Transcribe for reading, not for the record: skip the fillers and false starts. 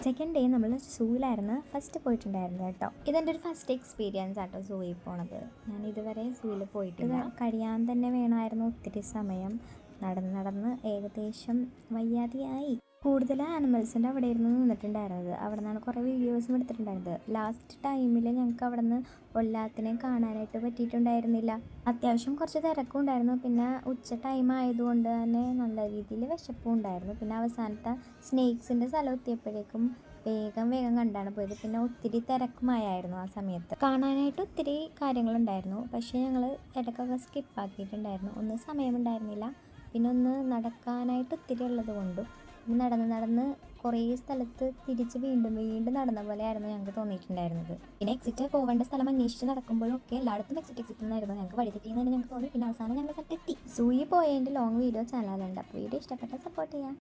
Second day നമ്മൾ സൂവിലായിരുന്നു first പോയിട്ടുണ്ടായിരുന്നത് കേട്ടോ. ഇതെൻ്റെ ഒരു ഫസ്റ്റ് എക്സ്പീരിയൻസ് ആട്ടോ സൂയിൽ പോണത്. ഞാൻ ഇതുവരെ സൂയിൽ പോയിട്ടില്ല. കഴിയാൻ തന്നെ വേണമായിരുന്നു ഒത്തിരി സമയം. നടന്ന് ഏകദേശം വയ്യാതെയായി. കൂടുതൽ ആനിമൽസിൻ്റെ അവിടെ ആയിരുന്നു നിന്നിട്ടുണ്ടായിരുന്നത്. അവിടെ നിന്നാണ് കുറേ വീഡിയോസും എടുത്തിട്ടുണ്ടായിരുന്നത്. ലാസ്റ്റ് ടൈമിൽ ഞങ്ങൾക്ക് അവിടെ നിന്ന് എല്ലാത്തിനെയും കാണാനായിട്ട് പറ്റിയിട്ടുണ്ടായിരുന്നില്ല. അത്യാവശ്യം കുറച്ച് തിരക്കും ഉണ്ടായിരുന്നു. പിന്നെ ഉച്ച ടൈം ആയതുകൊണ്ട് തന്നെ നല്ല രീതിയിൽ വിശപ്പും ഉണ്ടായിരുന്നു. പിന്നെ അവസാനത്തെ സ്നേക്സിൻ്റെ സ്ഥലം എത്തിയപ്പോഴേക്കും വേഗം കണ്ടാണ് പോയത്. പിന്നെ ഒത്തിരി തിരക്കുമായിരുന്നു ആ സമയത്ത്. കാണാനായിട്ട് ഒത്തിരി കാര്യങ്ങളുണ്ടായിരുന്നു. പക്ഷേ ഞങ്ങൾ ഇടയ്ക്കൊക്കെ സ്കിപ്പാക്കിയിട്ടുണ്ടായിരുന്നു. ഒന്ന് സമയമുണ്ടായിരുന്നില്ല, പിന്നെ ഒന്ന് നടക്കാനായിട്ട് ഒത്തിരി ഉള്ളത് കൊണ്ടും നടന്ന് കുറേ സ്ഥലത്ത് തിരിച്ച് വീണ്ടും നടന്ന പോലെ ആയിരുന്നു ഞങ്ങൾക്ക് തോന്നിയിട്ടുണ്ടായിരുന്നത്. പിന്നെ എക്സിറ്റ് പോകേണ്ട സ്ഥലം അന്വേഷിച്ച് നടക്കുമ്പോഴൊക്കെ എല്ലായിടത്തും എക്സിറ്റ് എന്നായിരുന്നു ഞങ്ങൾക്ക് വഴി തെറ്റിയെന്ന് തന്നെ ഞങ്ങൾക്ക് തോന്നി. പിന്നെ അവസാനം ഞങ്ങൾ സ്ഥലത്തെത്തി. സൂയി പോയതിൻ്റെ ലോങ് വീഡിയോ ചാനലുണ്ട്. അപ്പോൾ വീഡിയോ ഇഷ്ടപ്പെട്ടാൽ സപ്പോർട്ട് ചെയ്യാം.